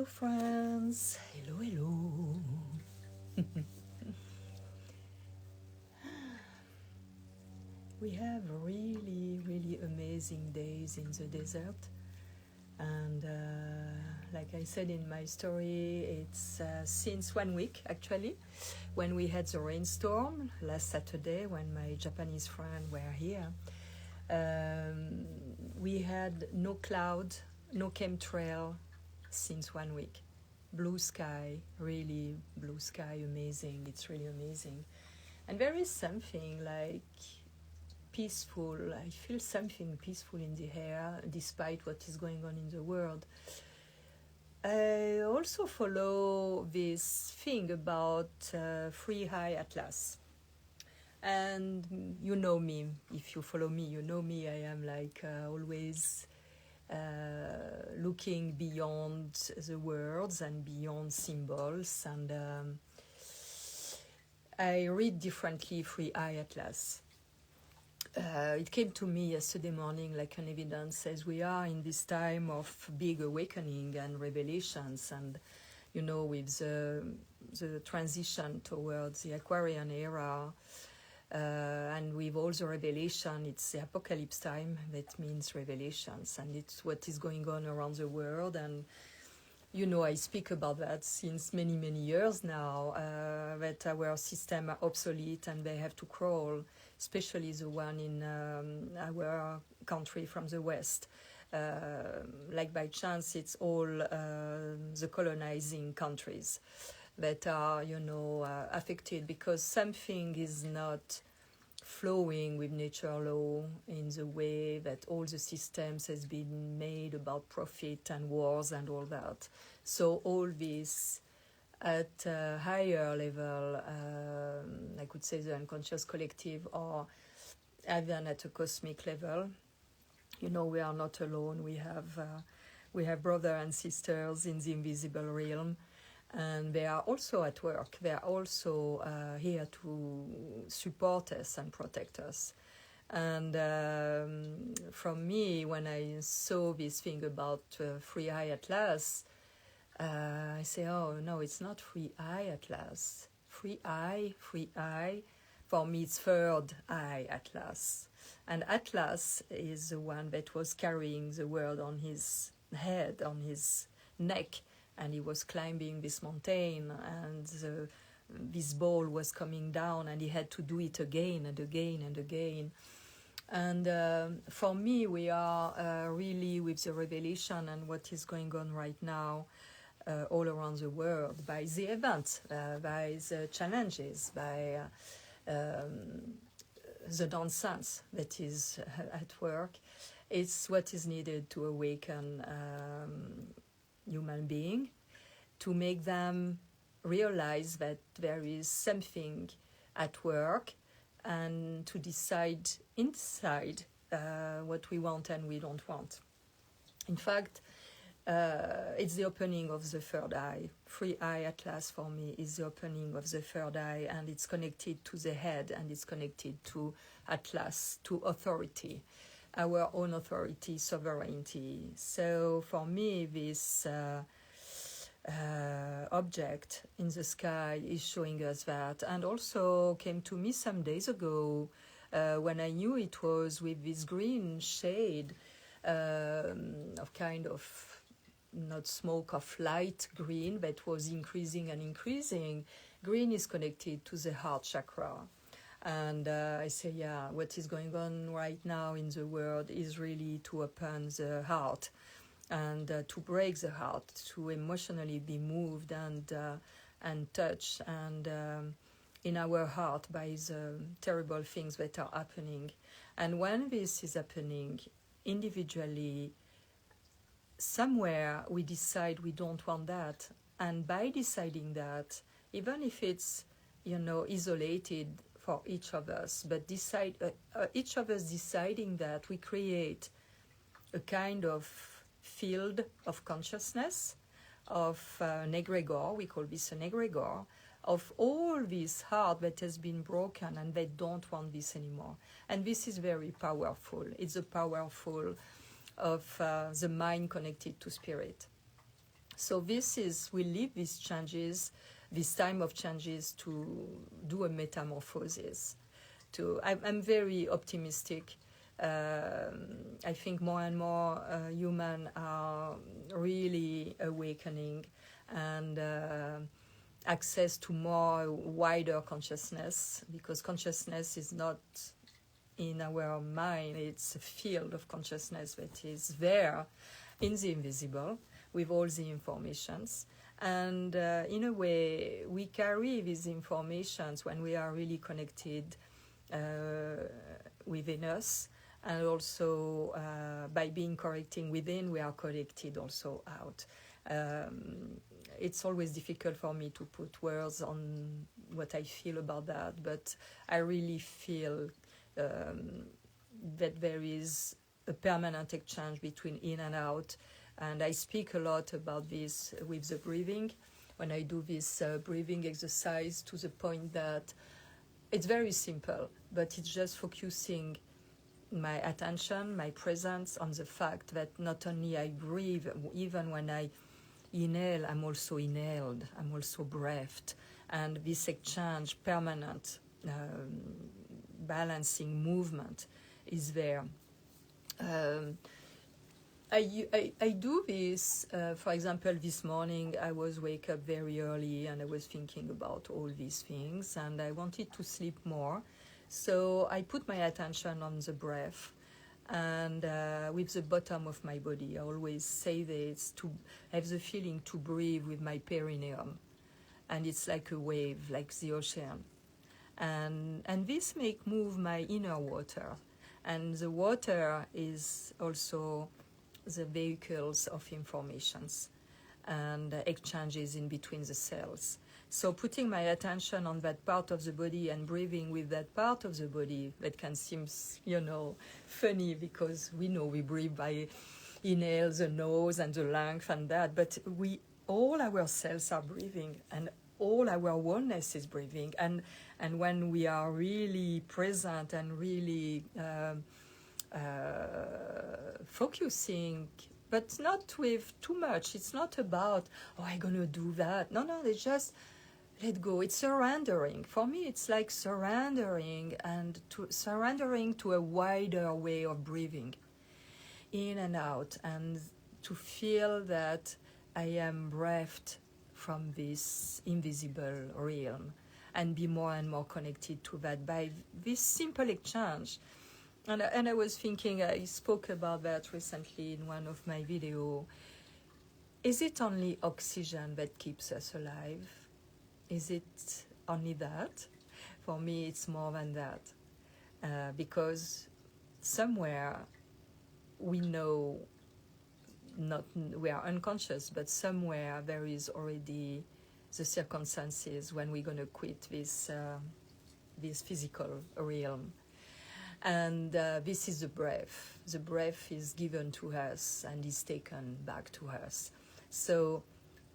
Hello friends, hello, hello. We have really amazing days in the desert, and like I said in my story, it's since 1 week actually, when we had the rainstorm last Saturday when my Japanese friends were here. We had no cloud, no chemtrail since 1 week. Blue sky, really blue sky, amazing. It's really amazing. And there is something like peaceful. I feel something peaceful in the air despite what is going on in the world. I also follow this thing about Free High Atlas. And you know me, if you follow me, you know me, I am like always looking beyond the words and beyond symbols, and I read differently Free High Atlas. It came to me yesterday morning like an evidence, as we are in this time of big awakening and revelations, and you know, with the transition towards the Aquarian era, and with all the revelation, it's the apocalypse time. That means revelations, and it's what is going on around the world. And you know, I speak about that since many years now, that our system are obsolete and they have to crawl, especially the one in our country from the West. Like by chance, it's all the colonizing countries that are, you know, affected because something is not flowing with nature law in the way that all the systems has been made about profit and wars and all that. So all this at a higher level, I could say the unconscious collective, or even at a cosmic level, you know, we are not alone. We have brothers and sisters in the invisible realm. And they are also at work. They are also here to support us and protect us. And from me, when I saw this thing about Free Eye Atlas, I say, oh, no, it's not Free Eye Atlas. Free Eye. For me, it's Third Eye Atlas. And Atlas is the one that was carrying the world on his head, on his neck, and he was climbing this mountain, and this ball was coming down, and he had to do it again and again and again. And for me, we are really with the revelation and what is going on right now all around the world, by the events, by the challenges, by the nonsense that is at work. It's what is needed to awaken human being, to make them realize that there is something at work, and to decide inside what we want and we don't want. In fact, it's the opening of the third eye. Free Eye Atlas for me is the opening of the third eye, and it's connected to the head, and it's connected to Atlas, to authority, our own authority, sovereignty. So for me, this object in the sky is showing us that, and also came to me some days ago when I knew it was with this green shade of kind of, not smoke, of light green that was increasing and increasing. Green is connected to the heart chakra. And I say, yeah, what is going on right now in the world is really to open the heart and to break the heart, to emotionally be moved and touched and in our heart by the terrible things that are happening. And when this is happening individually, somewhere we decide we don't want that. And by deciding that, even if it's, you know, isolated for each of us, but each of us deciding that, we create a kind of field of consciousness, of an egregor, we call this an egregor, of all this heart that has been broken and they don't want this anymore. And this is very powerful. It's a powerful of the mind connected to spirit. So we live these changes, this time of changes, to do a metamorphosis. I'm very optimistic. I think more and more humans are really awakening, and access to more wider consciousness, because consciousness is not in our mind, it's a field of consciousness that is there in the invisible with all the informations. And in a way, we carry these informations when we are really connected within us, and also by being correcting within, we are corrected also out. It's always difficult for me to put words on what I feel about that, but I really feel that there is a permanent exchange between in and out. And I speak a lot about this with the breathing, when I do this breathing exercise, to the point that it's very simple, but it's just focusing my attention, my presence on the fact that not only I breathe, even when I inhale, I'm also inhaled, I'm also breathed. And this exchange, permanent balancing movement is there. I do this, for example, this morning I was wake up very early and I was thinking about all these things, and I wanted to sleep more. So I put my attention on the breath, and with the bottom of my body. I always say this, to have the feeling to breathe with my perineum. And it's like a wave, like the ocean. And this make move my inner water. And the water is also the vehicles of informations and exchanges in between the cells. So putting my attention on that part of the body and breathing with that part of the body, that can seem, funny, because we know we breathe by inhale the nose and the lungs and that, but all our cells are breathing, and all our oneness is breathing. And when we are really present and really focusing, but not with too much. It's not about, I'm going to do that. No, it's just let go. It's surrendering. For me, it's like surrendering, and surrendering to a wider way of breathing in and out, and to feel that I am breathed from this invisible realm, and be more and more connected to that by this simple exchange. And I was thinking, I spoke about that recently in one of my videos. Is it only oxygen that keeps us alive? Is it only that? For me, it's more than that. Because somewhere we know, we are unconscious, but somewhere there is already the circumstances when we're going to quit this physical realm. And this is the breath. The breath is given to us and is taken back to us. So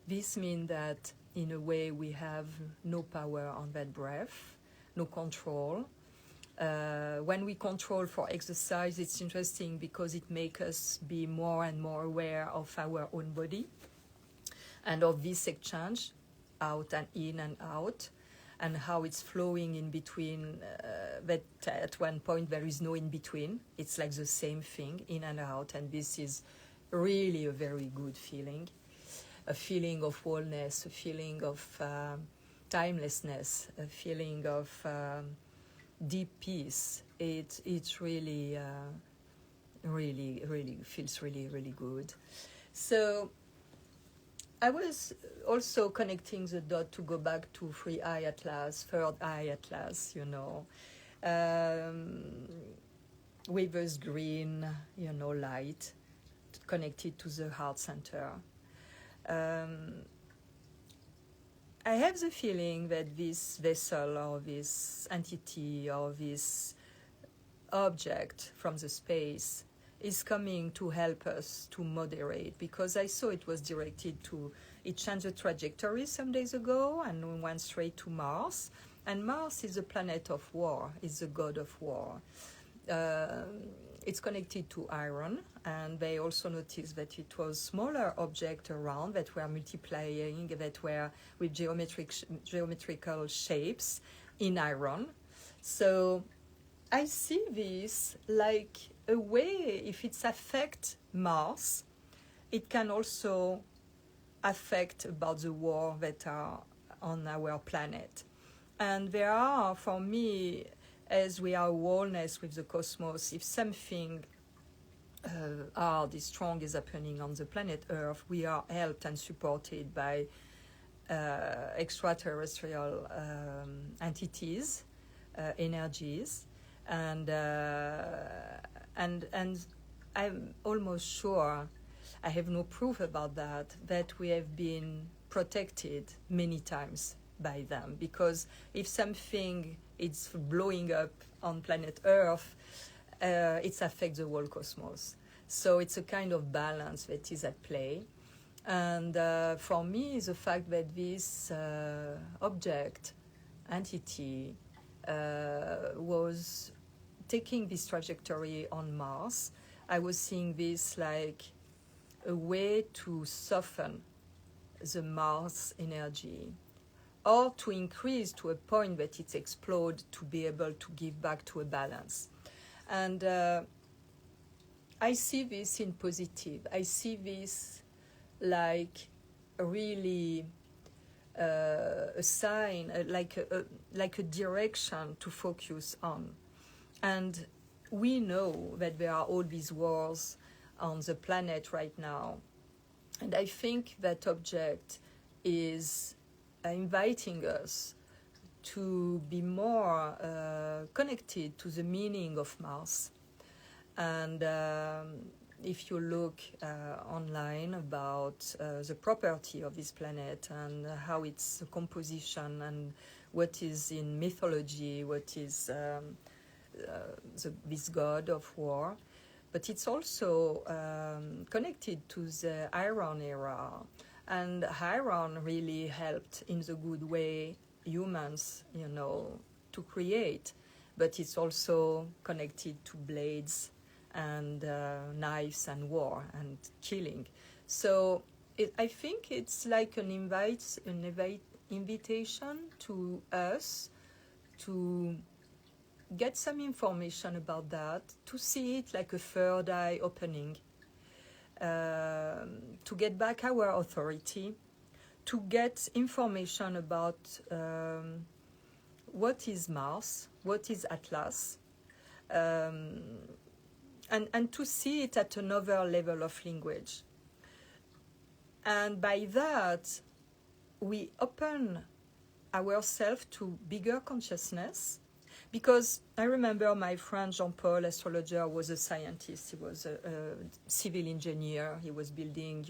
this means that in a way we have no power on that breath, no control. When we control for exercise, it's interesting because it makes us be more and more aware of our own body and of this exchange, out and in and out, and how it's flowing in between, that at one point there is no in between. It's like the same thing, in and out, and this is really a very good feeling. A feeling of wholeness, a feeling of timelessness, a feeling of deep peace. It's really, really feels really, really good. So I was also connecting the dot to go back to third eye atlas, with this green, light connected to the heart center. I have the feeling that this vessel or this entity or this object from the space is coming to help us to moderate, because I saw it was directed to, it changed the trajectory some days ago and went straight to Mars. And Mars is a planet of war, is the god of war. It's connected to iron, and they also noticed that it was smaller objects around that were multiplying, that were with geometrical shapes in iron. So I see this like a way, if it affects Mars, it can also affect about the war that are on our planet. And there are, for me, as we are oneness with the cosmos, if something this strong is happening on the planet Earth, we are helped and supported by extraterrestrial entities, energies, and I'm almost sure, I have no proof about that we have been protected many times by them, because if something is blowing up on planet Earth, it affects the whole cosmos. So it's a kind of balance that is at play. And for me, the fact that this object, entity, was taking this trajectory on Mars, I was seeing this like a way to soften the Mars energy, or to increase to a point that it explodes to be able to give back to a balance. And I see this in positive. I see this like really a sign, like a direction to focus on. And we know that there are all these wars on the planet right now. And I think that object is inviting us to be more connected to the meaning of Mars. And if you look online about the property of this planet and how its composition and what is in mythology, what is this god of war, but it's also connected to the Iron era. And Iron really helped in the good way humans, to create. But it's also connected to blades and knives and war and killing. So I think it's like an invitation to us to get some information about that, to see it like a third eye opening, to get back our authority, to get information about what is Mars, what is Atlas, and to see it at another level of language. And by that, we open ourselves to bigger consciousness. Because I remember my friend Jean-Paul, astrologer, was a scientist. He was a civil engineer. He was building,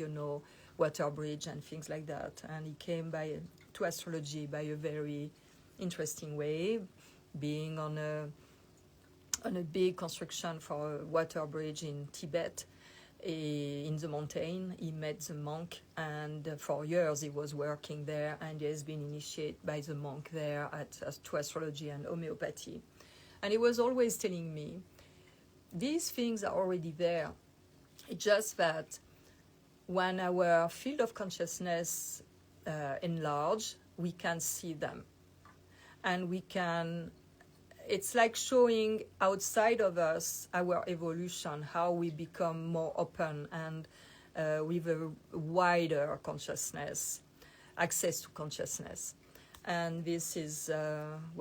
water bridge and things like that. And he came to astrology by a very interesting way, being on a big construction for a water bridge in Tibet. In the mountain, he met the monk, and for years he was working there, and he has been initiated by the monk there to astrology and homeopathy. And he was always telling me, these things are already there. It's just that when our field of consciousness enlarge, we can see them. And it's like showing outside of us our evolution, how we become more open and with a wider consciousness, access to consciousness. And this is,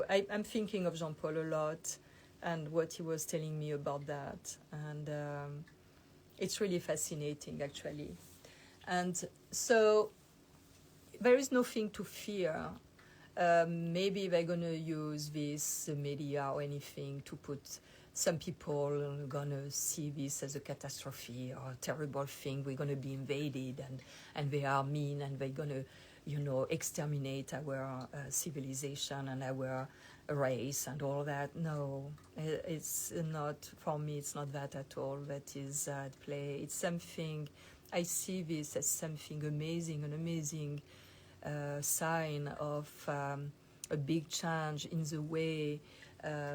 I'm thinking of Jean-Paul a lot and what he was telling me about that. And it's really fascinating, actually. And so there is nothing to fear. Maybe they're going to use this media or anything to put some people are going to see this as a catastrophe or a terrible thing. We're going to be invaded and they are mean and they're going to, exterminate our civilization and our race and all that. No, it's not, for me, it's not that at all that is at play. It's something, I see this as something amazing, an amazing sign of a big change in the way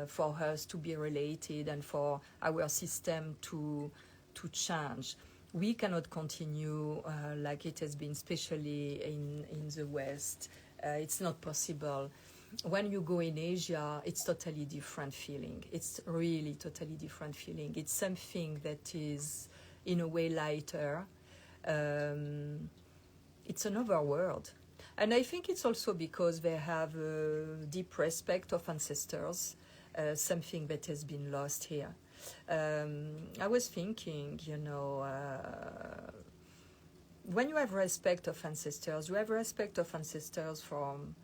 for us to be related and for our system to to change. We cannot continue like it has been, especially in the West. It's not possible. When you go in Asia, it's totally different feeling. It's really totally different feeling. It's something that is, in a way, lighter. It's another world. And I think it's also because they have a deep respect of ancestors, something that has been lost here. I was thinking, when you have respect of ancestors, you have respect of ancestors from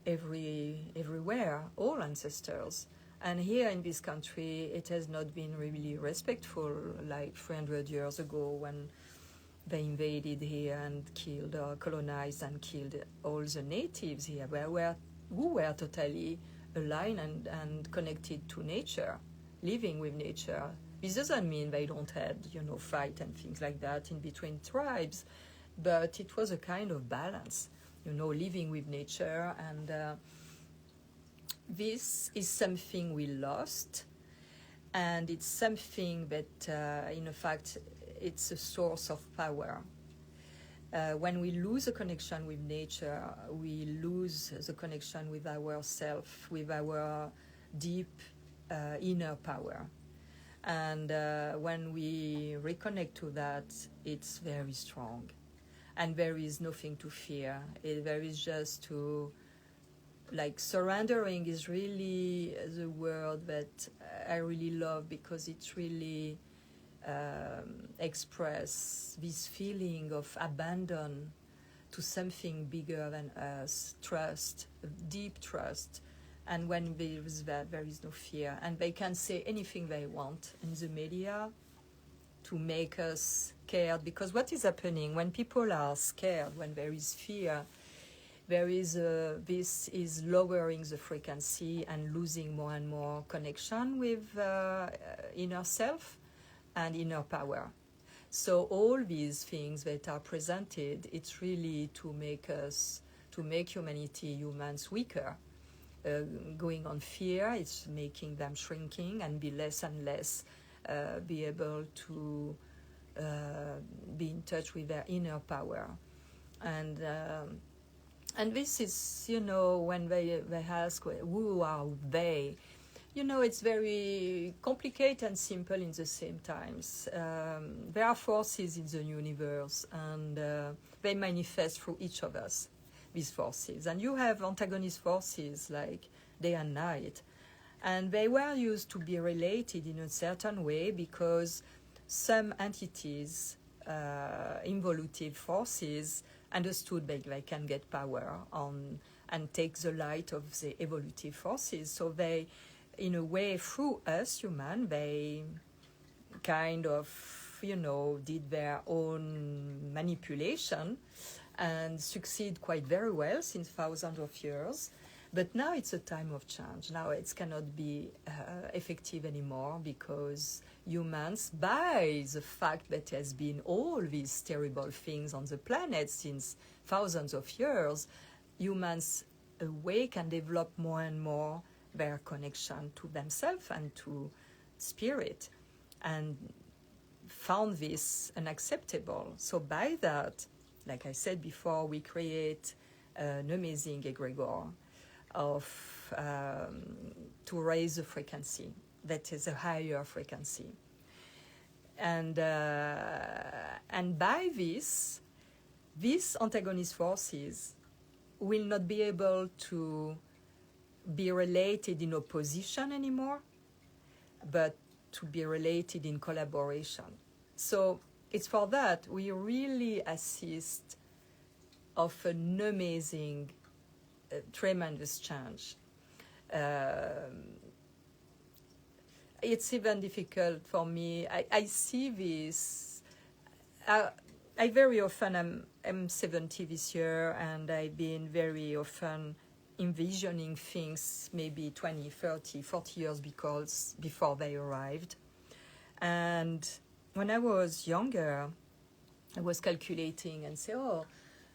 everywhere, all ancestors. And here in this country, it has not been really respectful like 300 years ago when they invaded here and killed or colonized and killed all the natives here, who were totally aligned and connected to nature, living with nature. This doesn't mean they don't have, fight and things like that in between tribes, but it was a kind of balance, living with nature. And this is something we lost, and it's something that, in fact, it's a source of power. When we lose a connection with nature, we lose the connection with ourselves, with our deep inner power. And when we reconnect to that, it's very strong. And there is nothing to fear. There is just to, surrendering is really the word that I really love, because it's really express this feeling of abandon to something bigger than us, trust, deep trust. And when there is that, there is no fear. And they can say anything they want in the media to make us scared. Because what is happening when people are scared, when there is fear, there is this is lowering the frequency and losing more and more connection with inner self and inner power. So all these things that are presented, it's really to make humanity, humans, weaker. Going on fear, it's making them shrinking and be less and less be able to be in touch with their inner power. And this is, when they ask, who are they? It's very complicated and simple in the same times. There are forces in the universe, and they manifest through each of us, these forces. And you have antagonist forces like day and night. And they were used to be related in a certain way because some entities, involutive forces, understood they can get power on and take the light of the evolutive forces. So they, in a way, through us human, they kind of, did their own manipulation and succeed quite very well since thousands of years. But now it's a time of change. Now it cannot be effective anymore because humans, by the fact that there has been all these terrible things on the planet since thousands of years, humans awake and develop more and more their connection to themselves and to spirit, and found this unacceptable. So by that, like I said before, we create an amazing egregore of to raise the frequency that is a higher frequency, and by this, these antagonist forces will not be able to be related in opposition anymore, but to be related in collaboration. So it's for that we really assist of an amazing, tremendous change. It's even difficult for me. I see this. I very often, I'm 70 this year, and I've been very often envisioning things maybe 20, 30, 40 years before they arrived. And when I was younger, I was calculating and say,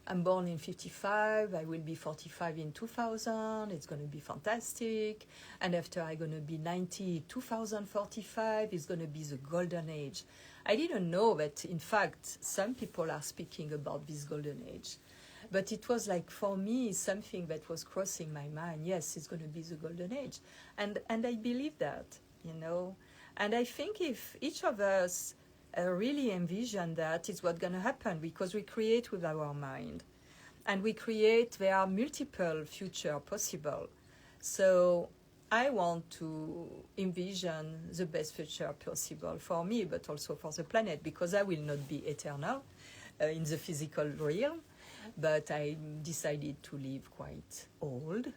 I'm born in 55, I will be 45 in 2000, it's going to be fantastic. And after I'm going to be 90, 2045 is going to be the golden age. I didn't know that, in fact, some people are speaking about this golden age. But it was like, for me, something that was crossing my mind. Yes, it's going to be the golden age. And I believe that, you know. And I think if each of us really envision that, it's what's going to happen, because we create with our mind. And we create, there are multiple futures possible. So I want to envision the best future possible for me, but also for the planet, because I will not be eternal in the physical realm. But I decided to live quite old,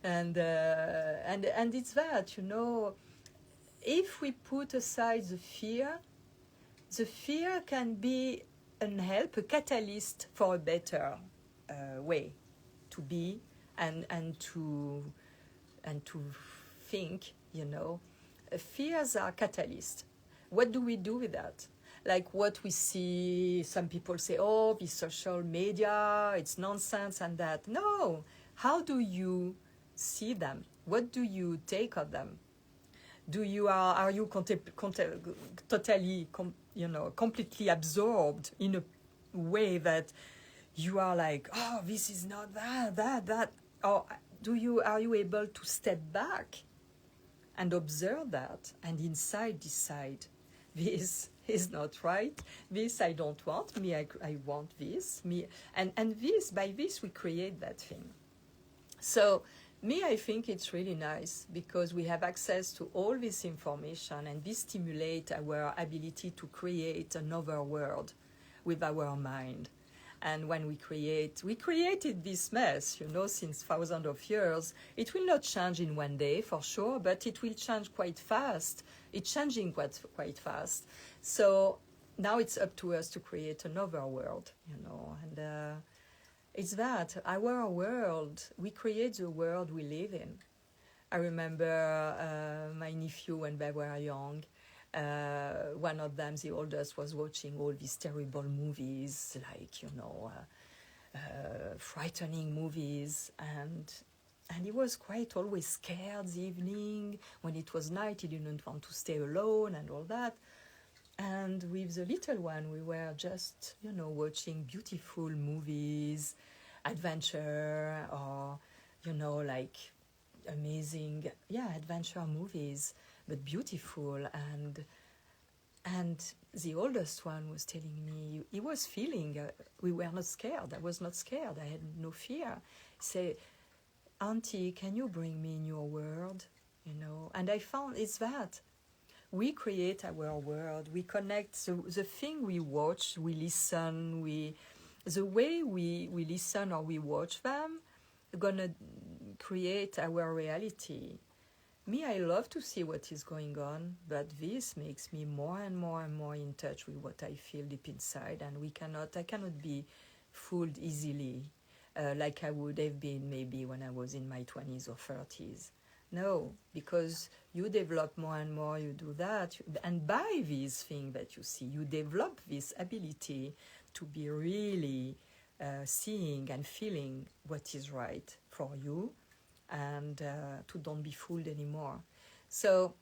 and it's that, you know, if we put aside the fear can be an help, a catalyst for a better way to be and to think, you know. Fears are catalysts. What do we do with that? Like what we see, some people say, oh, the social media, it's nonsense and that. No, how do you see them? What do you take of them? Are you totally, completely absorbed in a way that you are like, oh, this is not that, or are you able to step back and observe that and inside decide, this is not right, this I don't want, I want this, and this, by this we create that thing. So I think it's really nice because we have access to all this information, and this stimulates our ability to create another world with our mind. And when we created this mess, since thousands of years. It will not change in one day, for sure, but it will change quite fast. It's changing quite fast. So now it's up to us to create another world, and it's that, our world, we create the world we live in. I remember my nephew when they were young. One of them, the oldest, was watching all these terrible movies, like, frightening movies, and he was quite always scared the evening. When it was night, he didn't want to stay alone and all that. And with the little one, we were just, watching beautiful movies, adventure, or, like amazing, adventure movies, but beautiful. And the oldest one was telling me, he was feeling, we were not scared. I was not scared. I had no fear. Say, Auntie, can you bring me in your world? And I found it's that. We create our world. We connect the thing we watch, we listen, the way we listen or we watch them, gonna create our reality. I love to see what is going on, but this makes me more and more and more in touch with what I feel deep inside, and I cannot be fooled easily, like I would have been maybe when I was in my 20s or 30s. No, because you develop more and more, you do that, and by these things that you see, you develop this ability to be really seeing and feeling what is right for you, and to don't be fooled anymore. So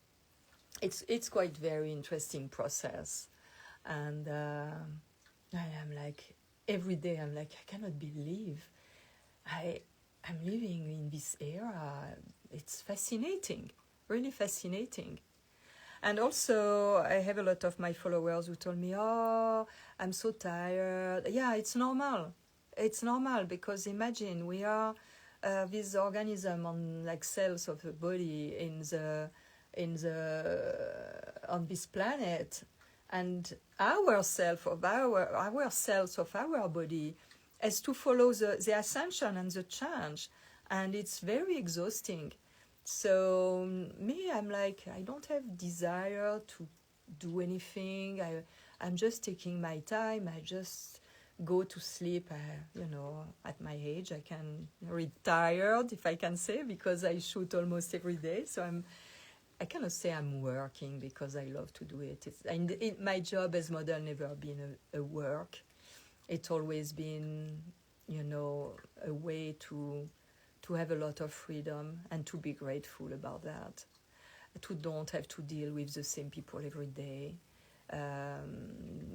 it's quite very interesting process, and I am like, every day I'm like, I cannot believe I'm living in this era. It's fascinating, really fascinating. And also, I have a lot of my followers who told me, oh, I'm so tired. Yeah, it's normal. It's normal, because imagine we are this organism on like cells of the body on this planet, and our cells of our body has to follow the ascension and the change, and it's very exhausting. So I'm like, I don't have desire to do anything. I'm just taking my time. I just go to sleep. At my age, I can retired, if I can say, because I shoot almost every day. So I cannot say I'm working, because I love to do it. My job as model never been a work. It's always been, a way to have a lot of freedom and to be grateful about that. To don't have to deal with the same people every day.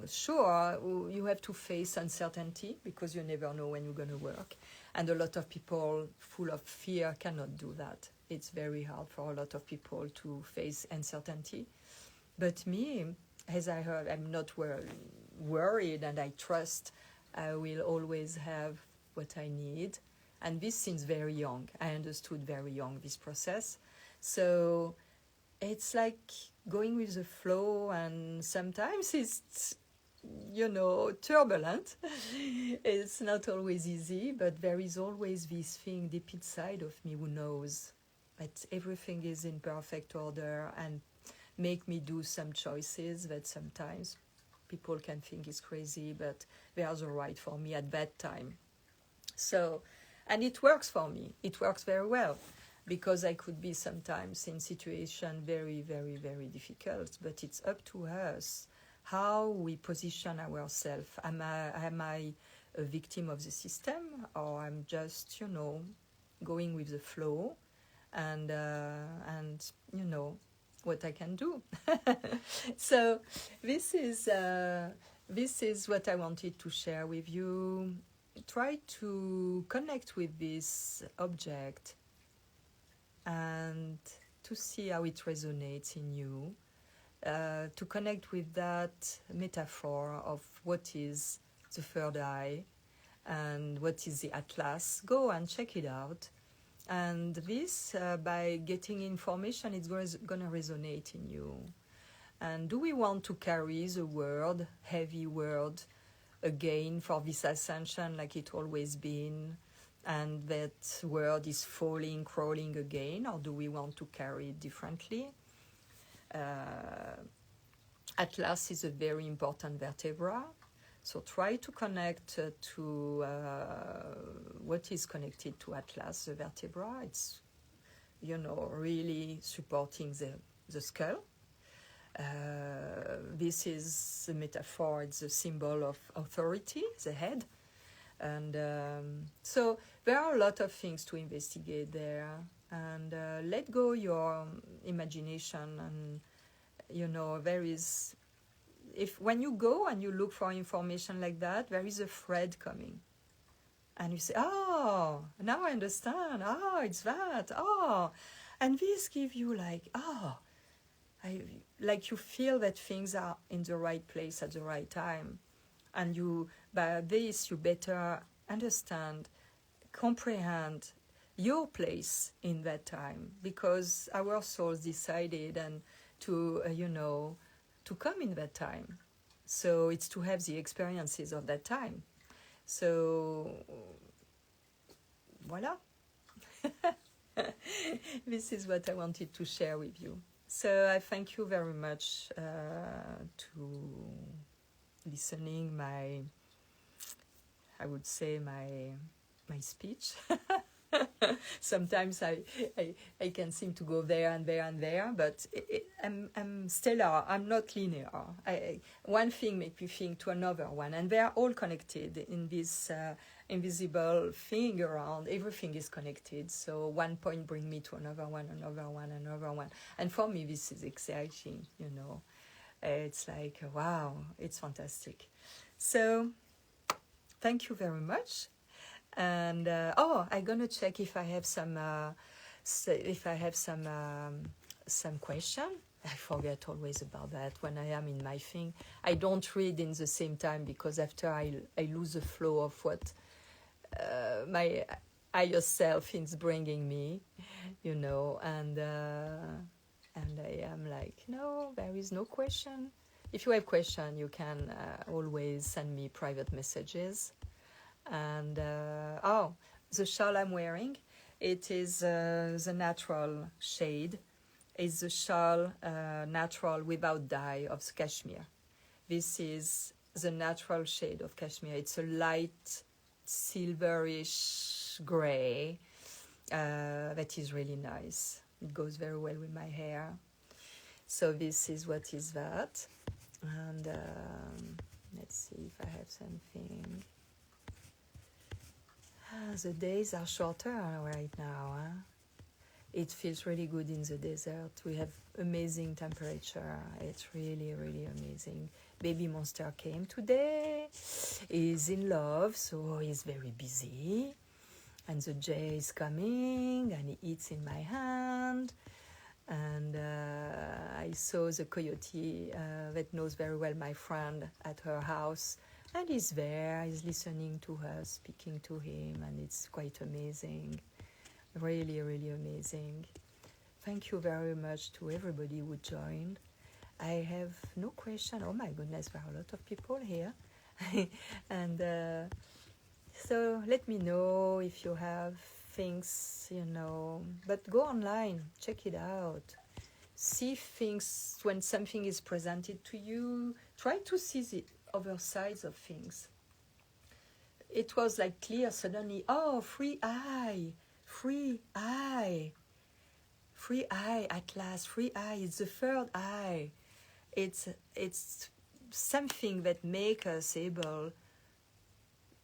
Sure, you have to face uncertainty because you never know when you're going to work. And a lot of people full of fear cannot do that. It's very hard for a lot of people to face uncertainty. But me, as I heard, I'm not worried, and I trust I will always have what I need. And this since very young. I understood very young this process. So it's like going with the flow, and sometimes it's, turbulent. It's not always easy, but there is always this thing deep inside of me who knows that everything is in perfect order and make me do some choices that sometimes people can think is crazy, but they are the right for me at that time. So, and it works for me. It works very well, because I could be sometimes in situation very, very, very difficult, but it's up to us how we position ourselves. Am I a victim of the system, or I'm just, going with the flow, and what I can do. So this is what I wanted to share with you. Try to connect with this object and to see how it resonates in you, to connect with that metaphor of what is the third eye and what is the atlas. Go and check it out. And this, by getting information, it's going to resonate in you. And do we want to carry the heavy word, again for this ascension like it always been, and that word is falling, crawling again, or do we want to carry it differently? Atlas is a very important vertebra. So try to connect to what is connected to Atlas, the vertebra. It's, really supporting the skull. This is the metaphor, it's a symbol of authority, the head. And so there are a lot of things to investigate there. And let go your imagination, and, there is... when you go and you look for information like that, there is a thread coming. And you say, oh, now I understand. Oh, it's that. Oh. And this gives you you feel that things are in the right place at the right time. And by this, you better understand, comprehend your place in that time. Because our souls decided to come in that time. So it's to have the experiences of that time. So, voila. This is what I wanted to share with you. So I thank you very much to listening my speech. Sometimes I can seem to go there and there and there, but I'm stellar. I'm not linear. One thing makes me think to another one, and they are all connected in this invisible thing around. Everything is connected. So one point brings me to another one, another one, another one. And for me, this is exciting. It's like, wow, it's fantastic. So thank you very much. And I'm gonna check if I have some question. I forget always about that when I am in my thing. I don't read in the same time, because after I lose the flow of what my higher self is bringing me, and I am like, no, there is no question. If you have question, you can always send me private messages. And the shawl I'm wearing, it is the natural shade. It's the shawl natural without dye of cashmere. This is the natural shade of cashmere. It's a light silverish gray that is really nice. It goes very well with my hair. So this is what is that. And let's see if I have something. The days are shorter right now. it feels really good in the desert. We have amazing temperature. It's really, really amazing. Baby monster came today. He's in love, so he's very busy. And the jay is coming, and he eats in my hand. And I saw the coyote that knows very well my friend at her house. And he's there, he's listening to her, speaking to him, and it's quite amazing. Really, really amazing. Thank you very much to everybody who joined. I have no question. Oh my goodness, there are a lot of people here. And so let me know if you have things, but go online, check it out. See things when something is presented to you. Try to see the other sides of things. It was like clear suddenly. Oh, free eye at last. Free eye. It's the third eye. It's something that makes us able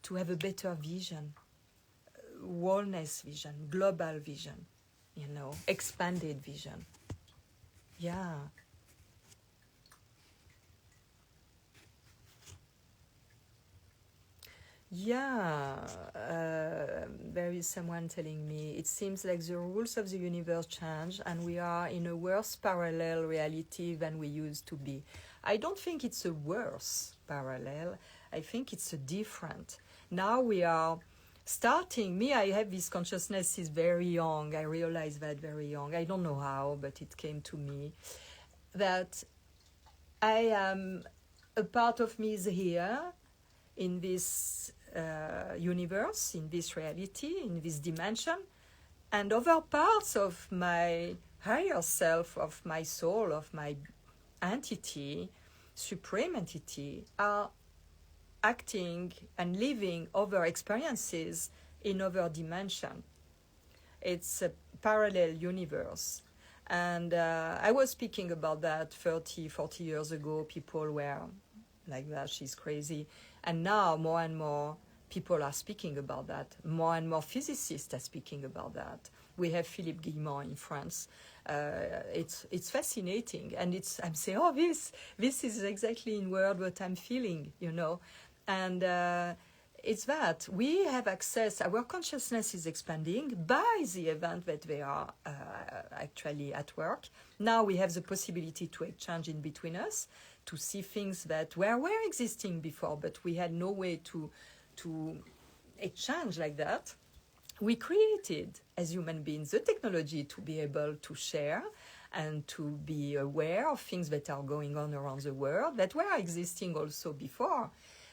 to have a better vision, wellness vision, global vision, expanded vision. Yeah. Yeah, there is someone telling me it seems like the rules of the universe change and we are in a worse parallel reality than we used to be. I don't think it's a worse parallel. I think it's a different. Now we are starting. I have this consciousness is very young. I realized that very young. I don't know how, but it came to me that I am, a part of me is here in this universe, in this reality, in this dimension, and other parts of my higher self, of my soul, of my entity, supreme entity, are acting and living other experiences in other dimension. It's a parallel universe. And I was speaking about that 30, 40 years ago. People were like that, she's crazy. And now more and more people are speaking about that. More and more physicists are speaking about that. We have Philippe Guillemot in France. It's fascinating. And I'm saying, oh, this is exactly in word what I'm feeling, And it's that we have access, our consciousness is expanding by the event that they are actually at work. Now we have the possibility to exchange in between us, to see things that were existing before, but we had no way to exchange like that. We created, as human beings, the technology to be able to share and to be aware of things that are going on around the world that were existing also before.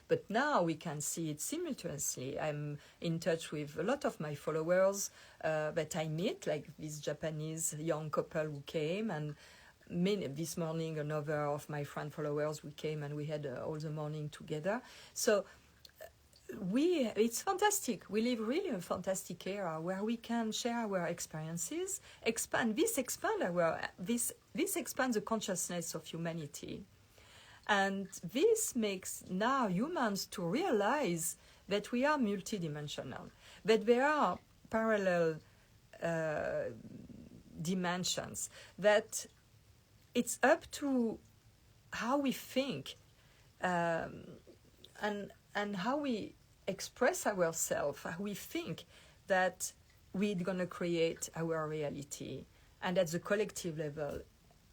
But now we can see it simultaneously. I'm in touch with a lot of my followers that I meet, like this Japanese young couple who came, and this morning another of my friend followers, we came and we had all the morning together. So it's fantastic. We live really a fantastic era where we can share our experiences, expand the consciousness of humanity. And this makes now humans to realize that we are multidimensional, that there are parallel dimensions, that it's up to how we think and how we express ourselves, how we think that we're going to create our reality. And at the collective level,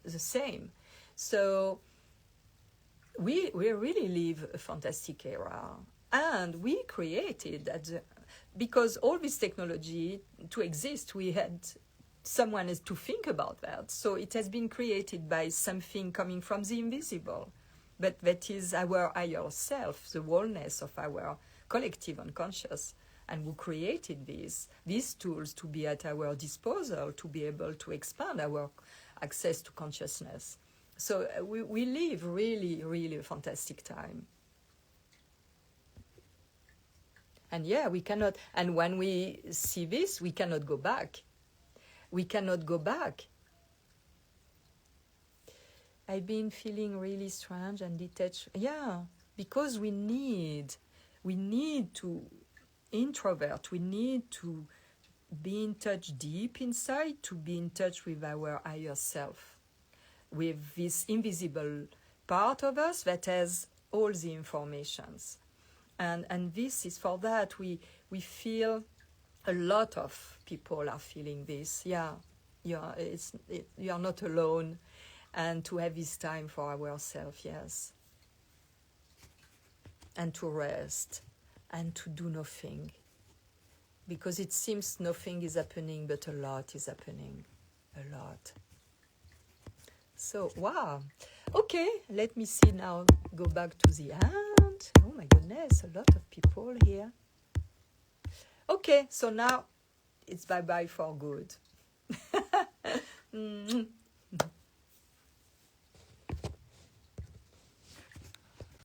the same. So we really live a fantastic era. And we created, because all this technology to exist, we had someone has to think about that. So it has been created by something coming from the invisible. But that is our higher self, the wholeness of our collective unconscious, and who created these tools to be at our disposal, to be able to expand our access to consciousness. So we live really, really a fantastic time. And we cannot, and when we see this, we cannot go back. We cannot go back. I've been feeling really strange and detached. Yeah, because we need to introvert. We need to be in touch deep inside, to be in touch with our higher self, with this invisible part of us that has all the informations. And this is for that we feel, a lot of people are feeling this. Yeah, you are not alone, and to have this time for ourselves, yes, and to rest and to do nothing, because it seems nothing is happening, but a lot is happening, a lot. So, wow. Okay, let me see now, go back to the hand. Oh my goodness, a lot of people here. Okay, so now it's bye-bye for good.